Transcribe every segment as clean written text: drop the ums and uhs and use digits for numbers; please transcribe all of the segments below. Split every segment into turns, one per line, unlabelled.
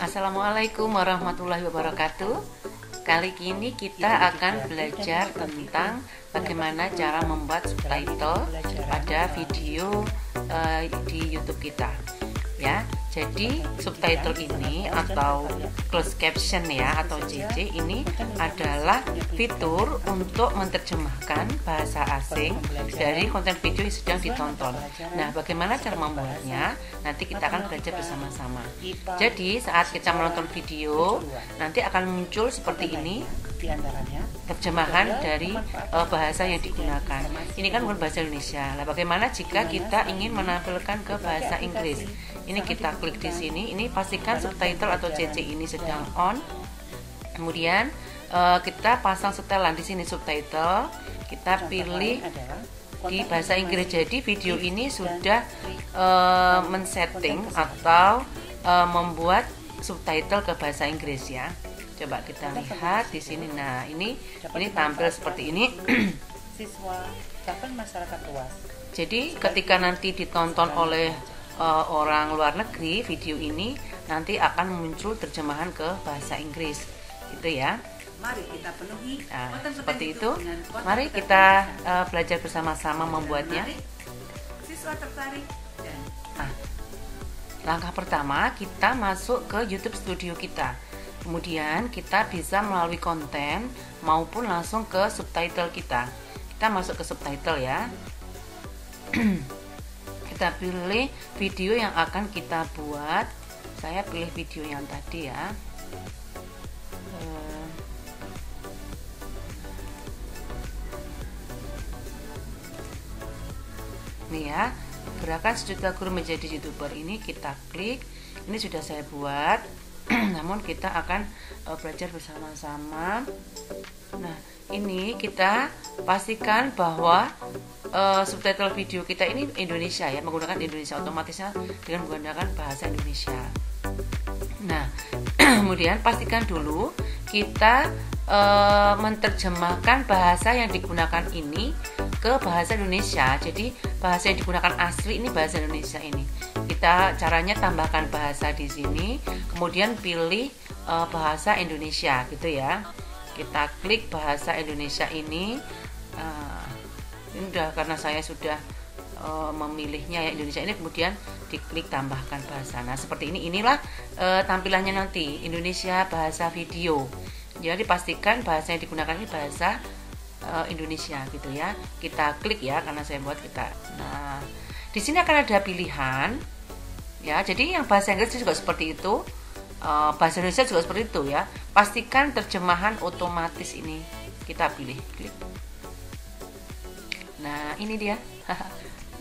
Assalamualaikum warahmatullahi wabarakatuh. Kali ini kita akan belajar tentang bagaimana cara membuat subtitle pada video di YouTube kita. Ya, jadi subtitle ini atau closed caption ya atau CC ini adalah fitur untuk menerjemahkan bahasa asing dari konten video yang sedang ditonton. Nah, bagaimana cara membuatnya? Nanti kita akan belajar bersama-sama. Jadi saat kita menonton video, nanti akan muncul seperti ini terjemahan dari bahasa yang digunakan. Ini kan bukan bahasa Indonesia. Nah, bagaimana jika kita ingin menampilkan ke bahasa Inggris? Ini kita klik di sini. Ini pastikan subtitle atau CC ini sedang on. Kemudian kita pasang setelan di sini subtitle. Kita pilih di bahasa Inggris. Jadi video ini sudah men-setting atau membuat subtitle ke bahasa Inggris ya. Coba kita lihat di sini. Nah, ini tampil seperti ini.
Siswa bahkan masyarakat luas.
Jadi ketika nanti ditonton oleh orang luar negeri, video ini nanti akan muncul terjemahan ke bahasa Inggris, gitu ya.
Mari kita penuhi
seperti itu. Mari kita belajar bersama-sama membuatnya.
Siswa tertarik dan
langkah pertama kita masuk ke YouTube Studio kita. Kemudian kita bisa melalui konten maupun langsung ke subtitle kita. Kita masuk ke subtitle ya. Kita pilih video yang akan kita buat. Saya pilih video yang tadi ya. Nih ya, gerakan sejuta guru menjadi YouTuber ini kita klik. Ini sudah saya buat. Namun kita akan belajar bersama-sama. Nah, ini kita pastikan bahwa subtitle video kita ini Indonesia ya, menggunakan Indonesia, otomatisnya dengan menggunakan bahasa Indonesia. Nah, kemudian pastikan dulu kita menerjemahkan bahasa yang digunakan ini ke bahasa Indonesia. Jadi bahasa yang digunakan asli ini bahasa Indonesia ini. Kita caranya tambahkan bahasa di sini, kemudian pilih bahasa Indonesia gitu ya. Kita klik bahasa Indonesia ini. Ini udah karena saya sudah memilihnya ya Indonesia ini, kemudian diklik tambahkan bahasa. Nah, seperti ini. Inilah tampilannya nanti Indonesia bahasa video. Jadi pastikan bahasa yang digunakan ini bahasa Indonesia gitu ya. Kita klik ya karena saya buat kita. Nah, di sini akan ada pilihan ya. Jadi yang bahasa Inggris juga seperti itu, bahasa Indonesia juga seperti itu ya. Pastikan terjemahan otomatis ini kita pilih, klik. Nah, ini dia.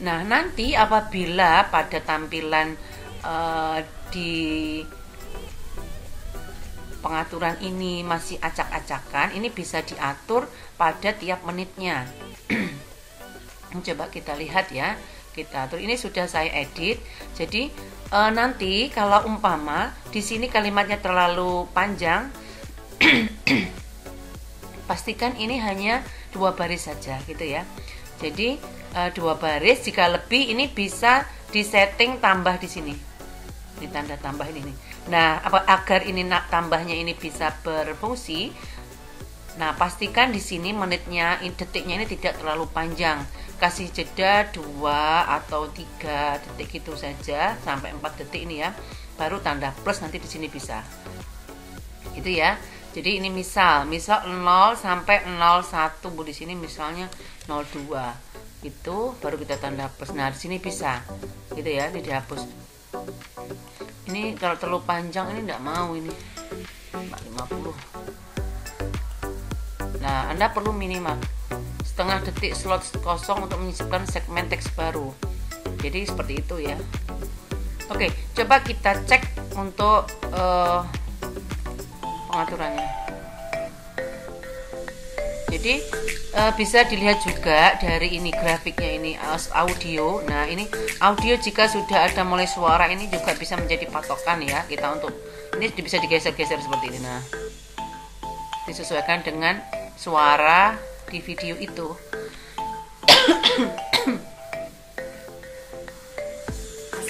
Nah, nanti apabila pada tampilan di pengaturan ini masih acak-acakan, ini bisa diatur pada tiap menitnya. Coba kita lihat ya. Kita atur. Ini sudah saya edit. Jadi nanti kalau umpama di sini kalimatnya terlalu panjang, pastikan ini hanya 2 baris saja gitu ya. Jadi 2 baris, jika lebih ini bisa disetting tambah di sini. Ini tanda tambah ini nih. Nah, agar ini tambahnya ini bisa berfungsi, nah pastikan di sini menitnya, detiknya ini tidak terlalu panjang. Kasih jeda 2 atau 3 detik gitu saja sampai 4 detik ini ya. Baru tanda plus nanti di sini bisa. Gitu ya. Jadi ini misal 0 sampai 01, Bu, di sini misalnya 02. Itu baru kita tanda plus. Nah, di sini bisa. Gitu ya, ini dihapus. Ini kalau terlalu panjang ini enggak mau ini. 50. Nah, Anda perlu minimal setengah detik slot kosong untuk menyisipkan segmen teks baru. Jadi seperti itu ya. Oke, coba kita cek untuk pengaturannya. Jadi bisa dilihat juga dari ini grafiknya ini audio. Nah, ini audio jika sudah ada mulai suara ini juga bisa menjadi patokan ya kita untuk ini bisa digeser-geser seperti ini. Nah, disesuaikan dengan suara di video itu.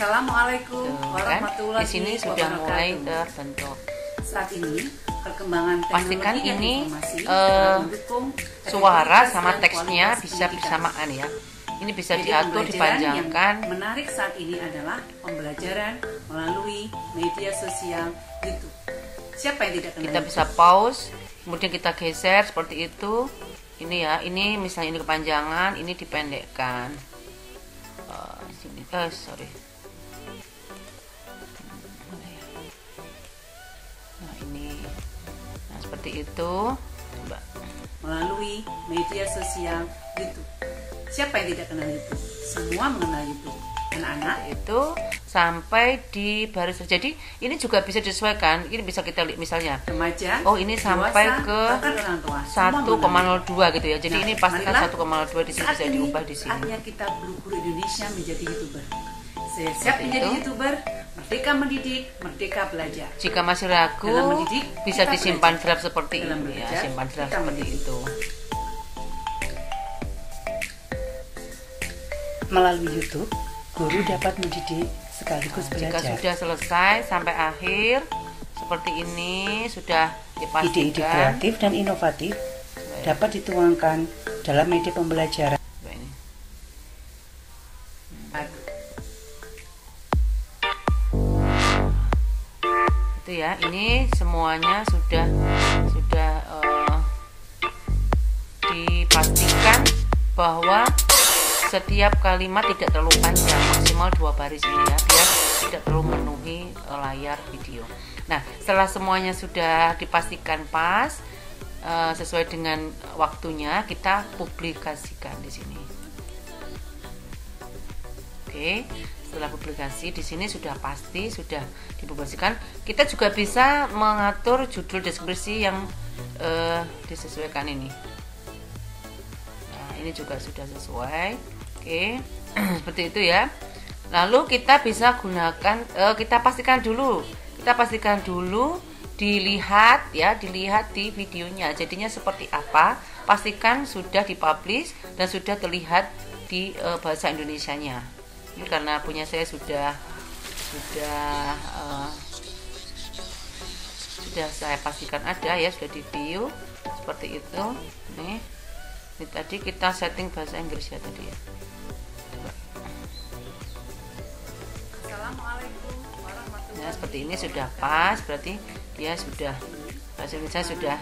Assalamualaikum
Tuh, kan?
warahmatullahi
Di sini sudah mulai
wabarakatuh.
terbentuk.
Saat ini perkembangan
Pastikan
teknologi dan
ini
informasi telah mendukung
suara
efektivitas
sama
dan
teksnya
kualitas
bisa
pendidikan.
bersamaan ya. Ini bisa
Media
diatur,
pembelajaran
dipanjangkan.
Yang menarik saat ini adalah pembelajaran melalui media sosial YouTube. Siapa yang tidak kenal
Kita
YouTube?
bisa pause, kemudian kita geser seperti itu. Ini ya, ini misalnya ini kepanjangan, ini dipendekkan. Sini, sorry. Mana ya? Nah ini, nah seperti itu. Coba.
Melalui media sosial YouTube. Siapa yang tidak kenal YouTube? Semua mengenal YouTube. Anak-anak
Itu sampai di baris. Jadi ini juga bisa disesuaikan. Ini bisa kita lihat misalnya.
remaja,
Oh ini sampai
dewasa,
ke
bahkan orang tua, semua mengenal.
1,02 gitu ya. Jadi
Nah,
ini pastikan
marilah
1,02 di sini
saat
bisa
ini
diubah di sini.
Saatnya kita guru Indonesia menjadi YouTuber. Saya siap
Seperti
menjadi
itu.
YouTuber. Merdeka mendidik, merdeka belajar.
Jika masih ragu,
Dalam mendidik,
bisa
kita
disimpan
belajar.
draft seperti
Dalam
ini ya,
belajar,
simpan draft
kita
seperti
mendidik.
itu.
Melalui YouTube, guru dapat mendidik sekaligus
Jika
belajar.
sudah selesai sampai akhir seperti ini, sudah
Ide-ide
dipastikan.
kreatif dan inovatif dapat dituangkan dalam media pembelajaran.
Coba ini. Itu ya, ini semuanya sudah dipastikan bahwa setiap kalimat tidak terlalu panjang, maksimal 2 baris ini ya, biar tidak terlalu memenuhi layar video. Nah, setelah semuanya sudah dipastikan pas sesuai dengan waktunya, kita publikasikan di sini. Oke, setelah publikasi di sini sudah pasti sudah dipublikasikan. Kita juga bisa mengatur judul deskripsi yang disesuaikan ini. Nah, ini juga sudah sesuai. Oke, seperti itu ya. Lalu kita bisa gunakan, kita pastikan dulu, dilihat ya, dilihat di videonya. Jadinya seperti apa? Pastikan sudah dipublish dan sudah terlihat di bahasa Indonesianya. Ini karena punya saya sudah saya pastikan ada ya, sudah di view seperti itu. Nih, ini tadi kita setting bahasa Inggris ya tadi ya.
Assalamualaikum warahmatullahi
Nah, seperti ini sudah pas, berarti dia sudah bahasa Indonesia sudah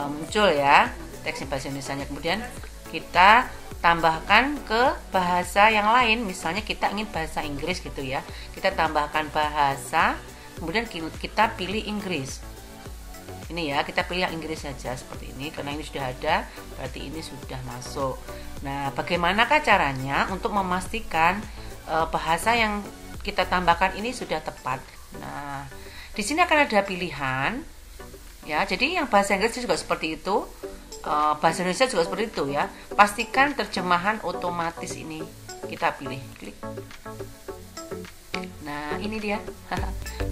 muncul ya, teks bahasa Indonesianya. Kemudian kita tambahkan ke bahasa yang lain, misalnya kita ingin bahasa Inggris gitu ya, kita tambahkan bahasa, kemudian kita pilih Inggris. Ini ya, kita pilih yang Inggris saja seperti ini, karena ini sudah ada, berarti ini sudah masuk. Nah, bagaimanakah caranya untuk memastikan bahasa yang kita tambahkan ini sudah tepat? Nah, di sini akan ada pilihan ya, jadi yang bahasa Inggris juga seperti itu, bahasa Indonesia juga seperti itu ya. Pastikan terjemahan otomatis ini kita pilih, klik. Nah, ini dia.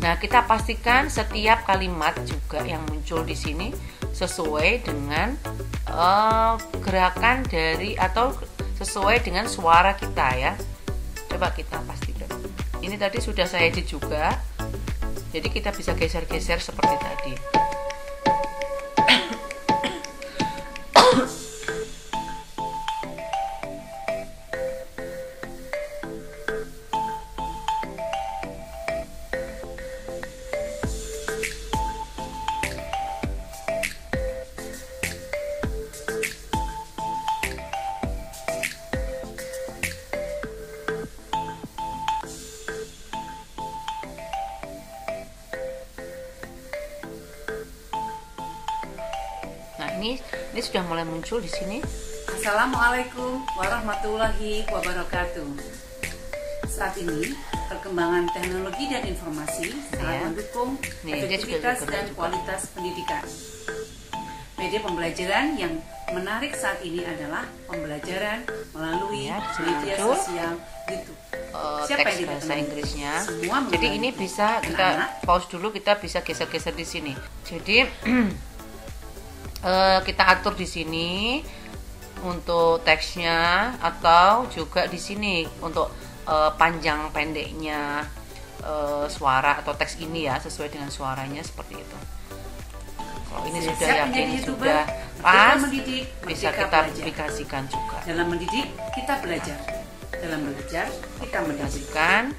Nah, kita pastikan setiap kalimat juga yang muncul di sini sesuai dengan gerakan dari atau sesuai dengan suara kita ya. Coba kita pastikan. Ini tadi sudah saya edit juga. Jadi kita bisa geser-geser seperti tadi. Nah, ini sudah mulai muncul di sini.
Assalamualaikum warahmatullahi wabarakatuh. Saat ini perkembangan teknologi dan informasi sangat
Ya.
mendukung
Nih, dia juga
efektivitas
juga
dan
juga.
kualitas pendidikan. Media pembelajaran yang menarik saat ini adalah pembelajaran melalui
Ya, di sini
media
muncul.
sosial YouTube. Siapa
Teks
yang tidak
bahasa
kenal?
Inggrisnya.
Semua
Jadi
mengenal.
ini bisa kita
Anak-anak.
pause dulu, kita bisa geser-geser di sini. Jadi kita atur di sini untuk teksnya, atau juga di sini untuk panjang pendeknya suara atau teks ini ya, sesuai dengan suaranya seperti itu. Kalau ini sudah yakin sudah pas, bisa kita aplikasikan juga.
Dalam mendidik kita belajar, dalam belajar kita mendidikkan,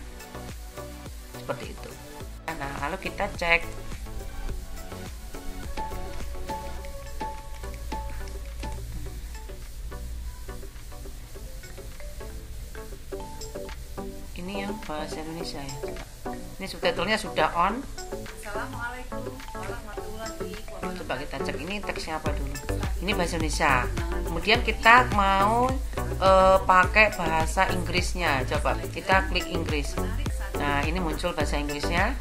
seperti itu. Nah, lalu kita cek. Ini yang bahasa Indonesia ya. Ini subtitlenya sudah on.
Assalamualaikum warahmatullahi wabarakatuh.
Coba kita cek ini teksnya apa dulu. Ini bahasa Indonesia. Kemudian kita mau pakai bahasa Inggrisnya. Coba kita klik Inggris. Nah, ini muncul bahasa Inggrisnya.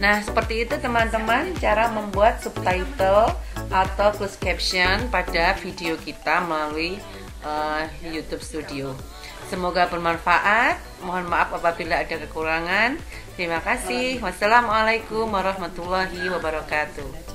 Nah, seperti itu teman-teman cara membuat subtitle atau closed caption pada video kita melalui YouTube Studio. Semoga bermanfaat. Mohon maaf apabila ada kekurangan. Terima kasih. Wassalamualaikum warahmatullahi wabarakatuh.